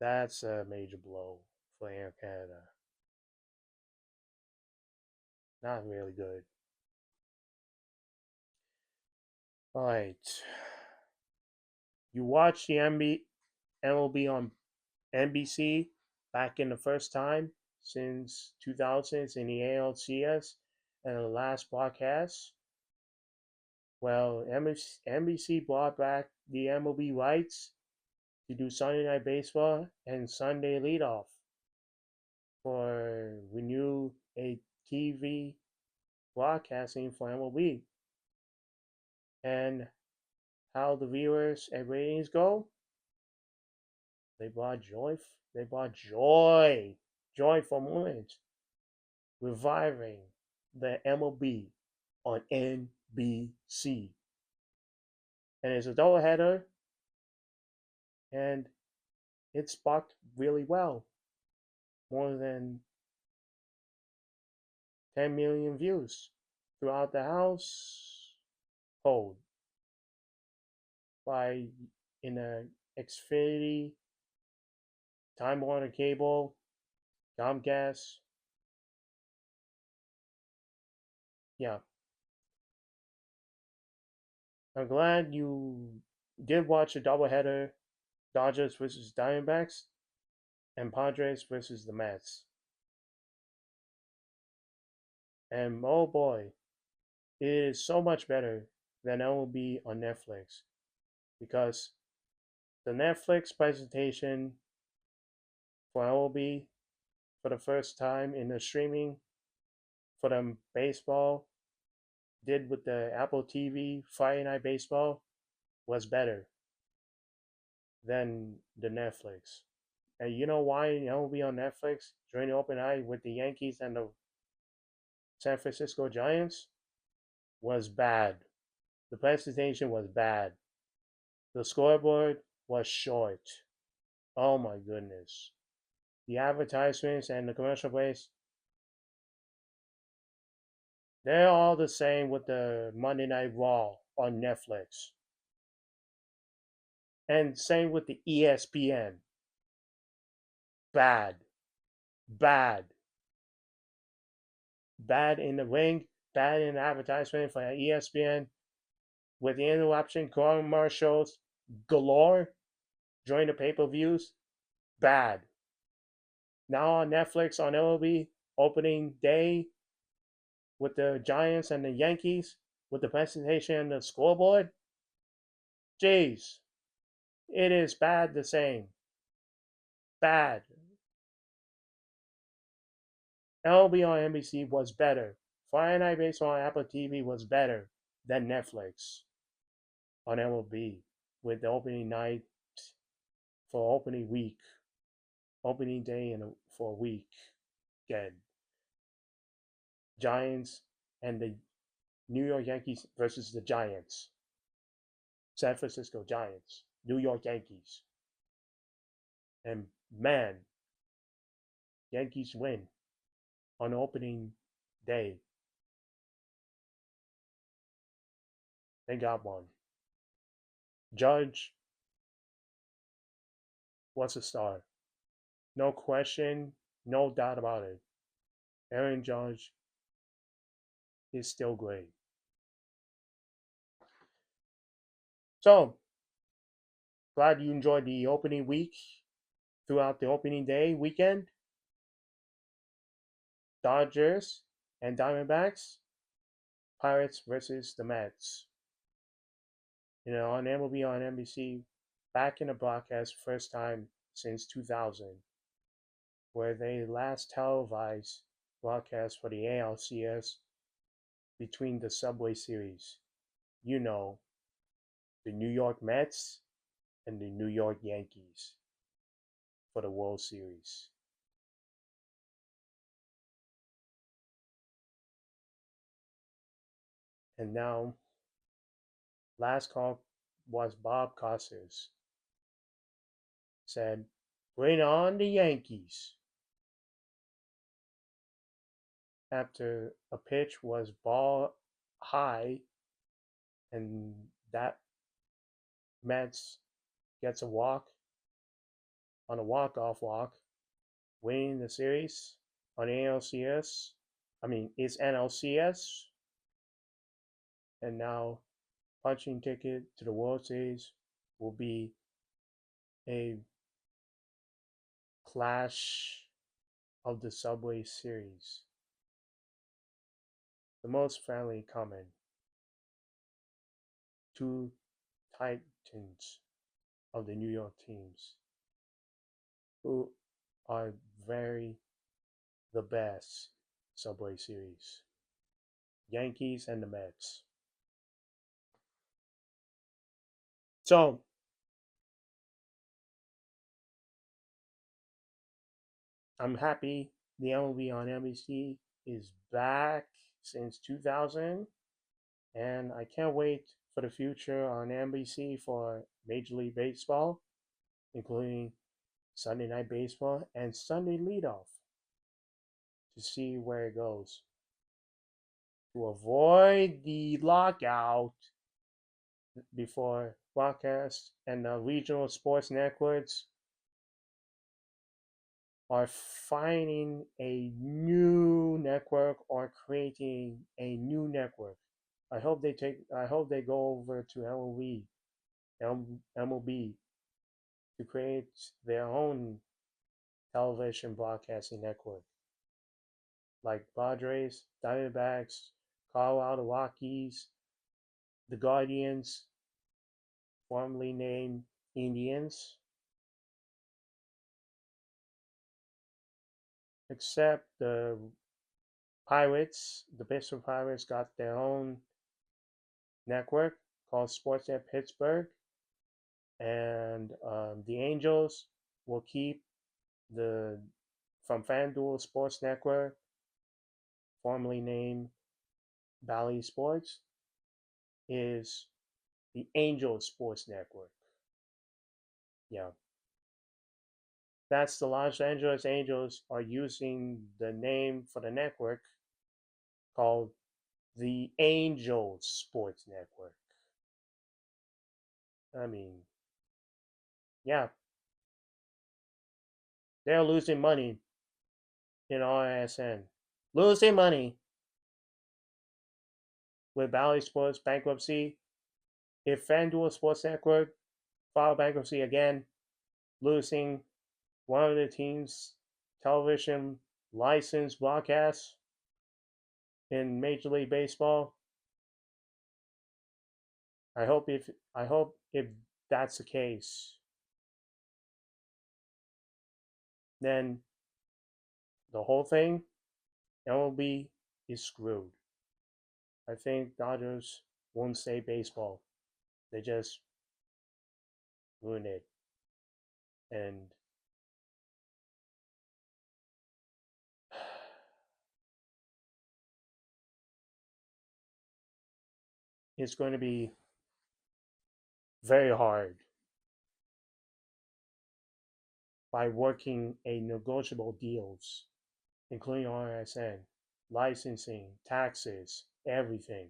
That's a major blow for Air Canada. Not really good. Alright. You watched the MLB on NBC back in the first time since 2000s in the ALCS and the last broadcast. Well, NBC brought back the MLB rights to do Sunday Night Baseball and Sunday leadoff for renew a TV broadcasting for MLB. And how the viewers and ratings go? They brought joy. They brought joy for moments, reviving the MLB on NBC. And it's a doubleheader, and it sparked really well. More than 10 million views throughout the household by in a Xfinity, Time Warner Cable, Comcast. Yeah. I'm glad you did watch a doubleheader, Dodgers versus Diamondbacks, and Padres versus the Mets. And oh boy, it is so much better than MLB on Netflix, because the Netflix presentation for MLB for the first time in the streaming for the baseball did with the Apple TV Friday Night Baseball was better than the Netflix. And you know why MLB on Netflix during the open night with the Yankees and the San Francisco Giants was bad. The presentation was bad. The scoreboard was short. Oh my goodness. The advertisements and the commercial breaks, they're all the same with the Monday Night Raw on Netflix. And same with the ESPN. Bad. Bad. Bad in the ring, bad in the advertisement for ESPN, with the interruption commercials galore during the pay-per-views. Bad. Now on Netflix on MLB opening day with the Giants and the Yankees with the presentation and the scoreboard. Jeez, it is bad the same. Bad. MLB on NBC was better. Friday Night Baseball on Apple TV was better than Netflix on MLB with the opening night for opening week, opening day and for a week. Again, Giants and the New York Yankees versus the Giants. San Francisco Giants, New York Yankees. And man, Yankees win on opening day. They got one. Judge was a star. No question, no doubt about it. Aaron Judge is still great. So, glad you enjoyed the opening week throughout the opening day weekend. Dodgers and Diamondbacks, Pirates versus the Mets. On MLB on NBC, back in the broadcast, first time since 2000, where they last televised broadcast for the ALCS between the Subway Series. The New York Mets and the New York Yankees for the World Series. And now, last call was Bob Costas. Said, "Bring on the Yankees." After a pitch was ball high, and that Mets gets a walk on a walk-off walk, winning the series on ALCS. It's NLCS. And now punching ticket to the World Series will be a clash of the Subway Series. The most friendly comment. Two titans of the New York teams who are very the best Subway Series. Yankees and the Mets. So, I'm happy the MLB on NBC is back since 2000, and I can't wait for the future on NBC for Major League Baseball, including Sunday Night Baseball and Sunday Leadoff, to see where it goes. To avoid the lockout before broadcast and the regional sports networks are finding a new network or creating a new network. I hope they go over to MLB to create their own television broadcasting network, like Padres, Diamondbacks, Colorado Rockies, the Guardians, formerly named Indians, except the Pirates. The Pittsburgh Pirates got their own network called Sportsnet Pittsburgh, and the Angels will keep the from FanDuel Sports Network, formerly named Bally Sports, is the Angels Sports Network. Yeah. That's the Los Angeles Angels are using the name for the network called the Angels Sports Network. Yeah. They're losing money in RSN. Losing money with Bally Sports bankruptcy. If FanDuel Sports Network filed bankruptcy again, losing one of the team's television license broadcasts in Major League Baseball. I hope if that's the case, then the whole thing, MLB is screwed. I think Dodgers won't say baseball. They just ruin it. And it's going to be very hard by working a negotiable deals, including RSN, licensing, taxes, everything.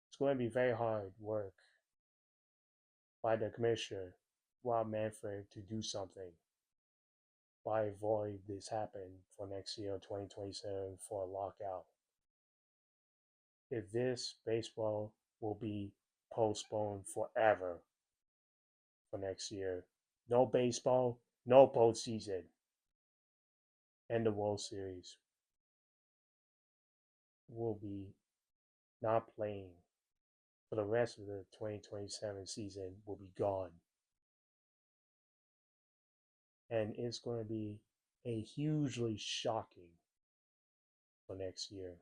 It's going to be very hard work by the commissioner, Rob Manfred, to do something by avoid this happen for next year, 2027, for a lockout. If this baseball will be postponed forever for next year, no baseball, no postseason. and the World Series will be not playing for the rest of the 2027 season will be gone. And it's going to be a hugely shocking for next year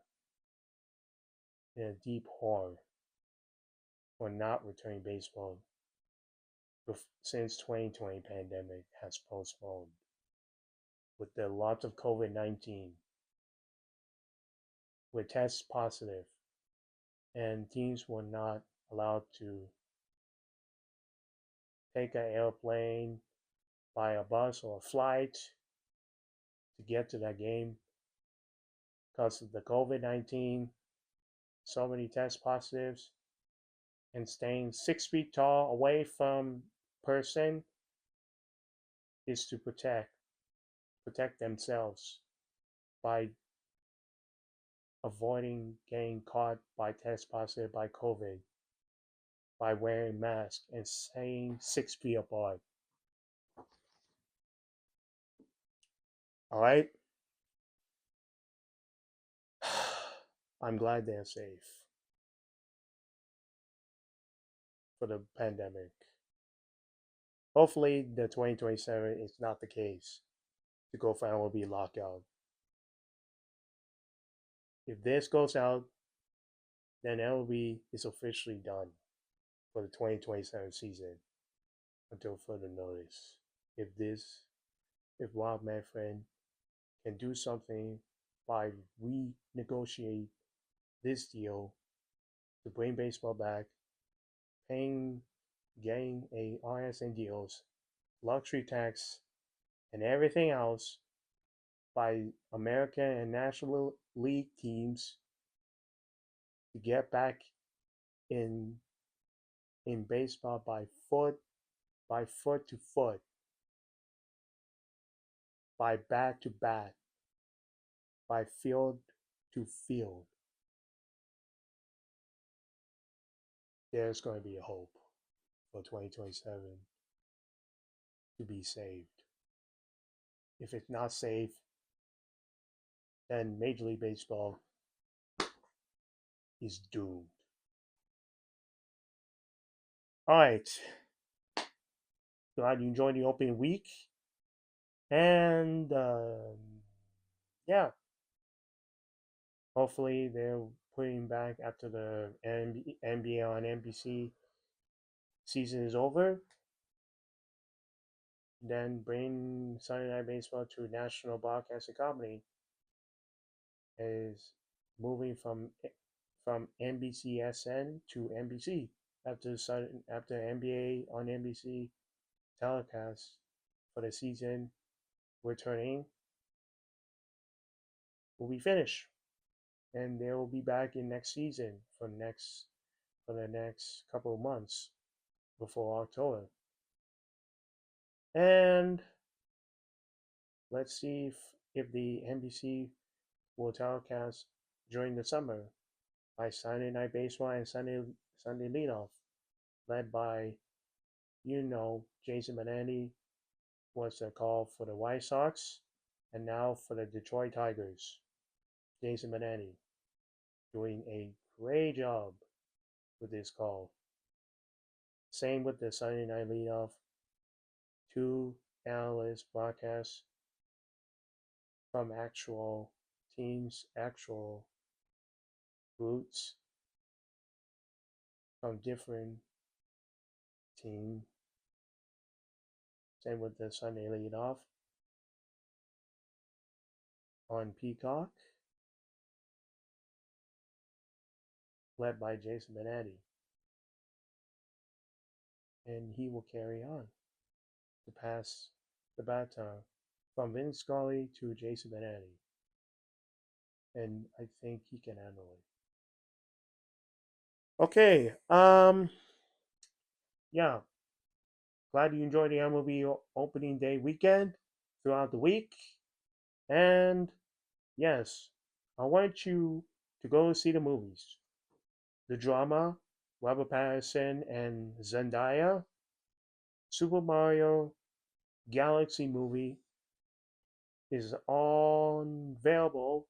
and a deep horror for not returning baseball since 2020 pandemic has postponed with the lots of COVID-19 with tests positive and teams were not allowed to take an airplane, buy a bus or a flight to get to that game because of the COVID-19, so many test positives, and staying 6 feet tall away from person is to protect themselves by avoiding getting caught by test positive by COVID by wearing masks and staying 6 feet apart. All right. I'm glad they're safe for the pandemic. Hopefully, the 2027 is not the case. The Go Fan will be locked out. If this goes out, then MLB is officially done for the 2027 season until further notice. If Rob Manfred can do something by renegotiate this deal to bring baseball back, getting a RSN deals, luxury tax, and everything else by American and National League teams to get back in baseball by foot to foot, by bat to bat, by field to field. There's going to be a hope for 2027 to be saved. If it's not safe, then Major League Baseball is doomed. All right. Glad you enjoyed the opening week. And yeah, hopefully they're putting back after the NBA on NBC season is over. Then bring Sunday Night Baseball to National Broadcasting Company is moving from NBCSN to NBC after NBA on NBC telecast for the season returning will be finished, and they will be back in next season for the next couple of months before October. And let's see if the NBC will telecast during the summer by Sunday Night Baseball and Sunday Leadoff, led by Jason Benetti was the call for the White Sox, and now for the Detroit Tigers. Jason Benetti doing a great job with this call. Same with the Sunday Night Leadoff. 2 analysts broadcasts from actual teams, actual roots from different teams. Same with the Sunday Leadoff on Peacock, led by Jason Benetti. And he will carry on to pass the baton from Vince Scully to Jason Benetti. And I think he can handle it. Okay, yeah. Glad you enjoyed the MLB opening day weekend throughout the week. And yes, I want you to go see the movies. The drama, Robert Pattinson and Zendaya, Super Mario Galaxy movie, is all available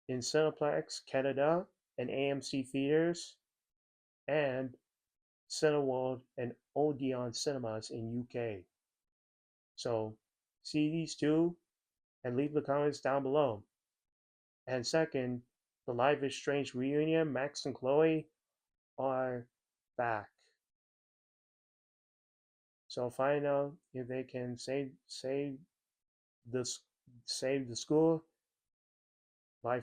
in Cineplex Canada and AMC theaters and Cineworld and Odeon cinemas in UK. So see these two and leave the comments down below. And second, the Life is Strange reunion, Max and Chloe are back. So find out if they can save the school by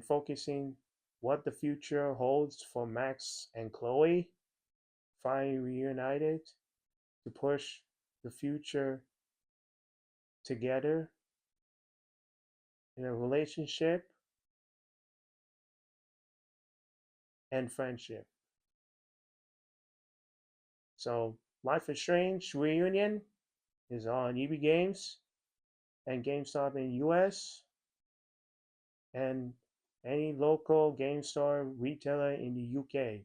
focusing what the future holds for Max and Chloe, finally reunited to push the future together in a relationship and friendship. So Life is Strange reunion is on EB Games and GameStop in US and any local game store retailer in the UK.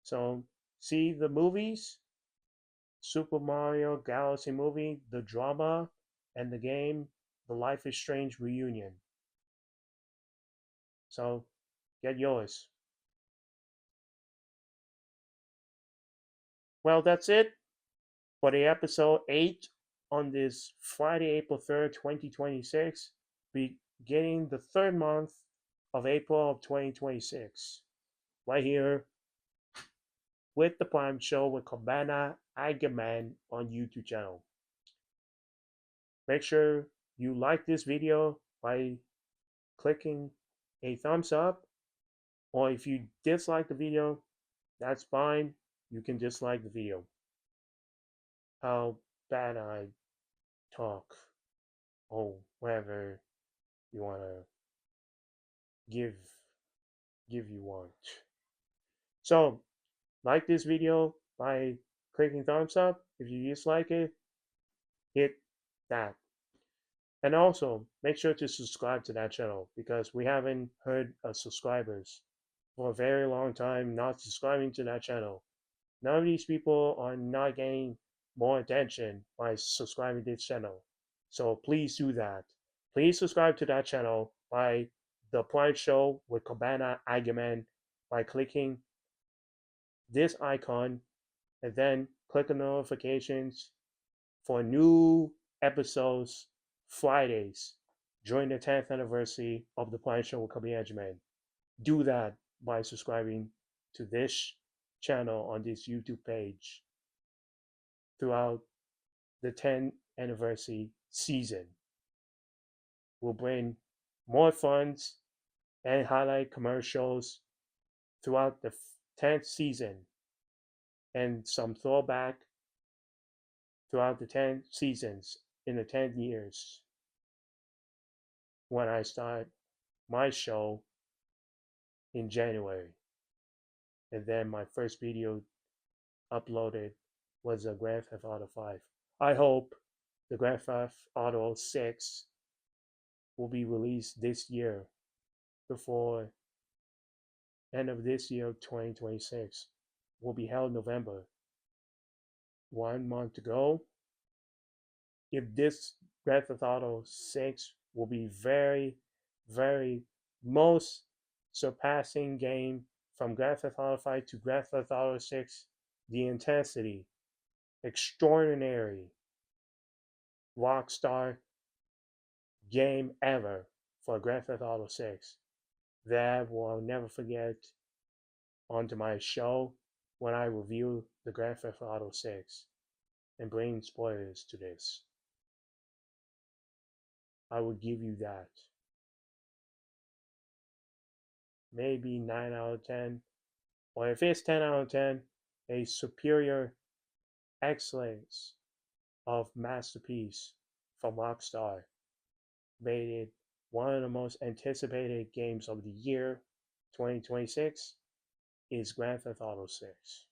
So see the movies, Super Mario Galaxy movie, the drama, and the game, The Life is Strange reunion. So get yours. Well, that's it for the episode 8 on this Friday, April 3rd, 2026, beginning the third month of April of 2026. Right here with the Prime Show with Kwabena Agyemang on YouTube channel. Make sure you like this video by clicking a thumbs up, or if you dislike the video, that's fine. You can dislike the video. How bad I talk, or whatever you want to give you want. So like this video by clicking thumbs up. If you dislike it, hit that. And also make sure to subscribe to that channel, because we haven't heard of subscribers for a very long time not subscribing to that channel. None of these people are not getting more attention by subscribing to this channel. So please do that. Please subscribe to that channel by the Prime Show with Kwabena Agyemang by clicking this icon and then click the notifications for new episodes Fridays during the 10th anniversary of the Prime Show with Kwabena Agyemang. Do that by subscribing to this channel on this YouTube page throughout the 10th anniversary season. We'll bring more funds and highlight commercials throughout the 10th season and some throwback throughout the 10 seasons in the 10 years when I start my show in January. And then my first video uploaded was a Grand Theft Auto 5. I hope the Grand Theft Auto 6 will be released this year, before end of this year, 2026. Will be held November. 1 month to go. If this Grand Theft Auto 6 will be very, very most surpassing game from Grand Theft Auto 5 to Grand Theft Auto 6, the intensity, extraordinary Rockstar game ever for Grand Theft Auto 6 that I'll never forget onto my show when I review the Grand Theft Auto 6 and bring spoilers to this. I would give you that. Maybe 9 out of 10, or if it's 10 out of 10, a superior excellence of masterpiece from Rockstar made it one of the most anticipated games of the year 2026 is Grand Theft Auto 6.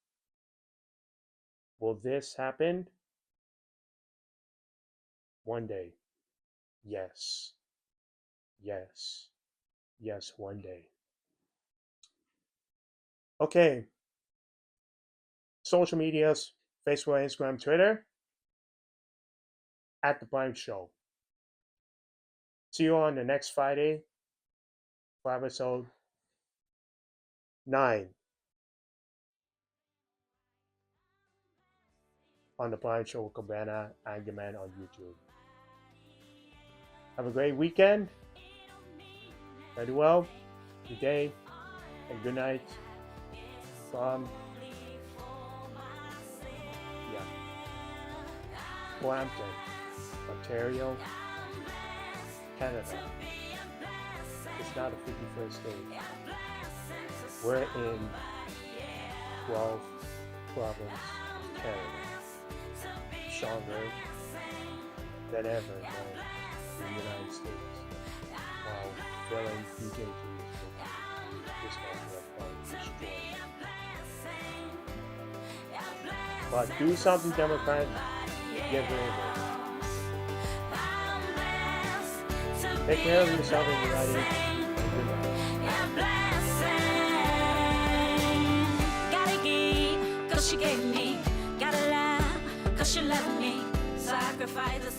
Will this happen? One day. Yes. Yes. Yes, one day. Okay. Social medias, Facebook, Instagram, Twitter, at The Prime Show. See you on the next Friday for episode 9 on the Blind Show with Kwabena Agyemang on YouTube. Have a great weekend. Very well. Good day and good night from Brampton, Ontario, Canada. It's not a 51st state. We're in 12 province Canada. Stronger than ever in the United States. While filling PJGs with this country of fun destroyed. But do something, Democrats. Get rid of it. Take care of yourself, everybody. Gotta give, 'cause she gave me. Gotta love, 'cause she loved me. Sacrifice the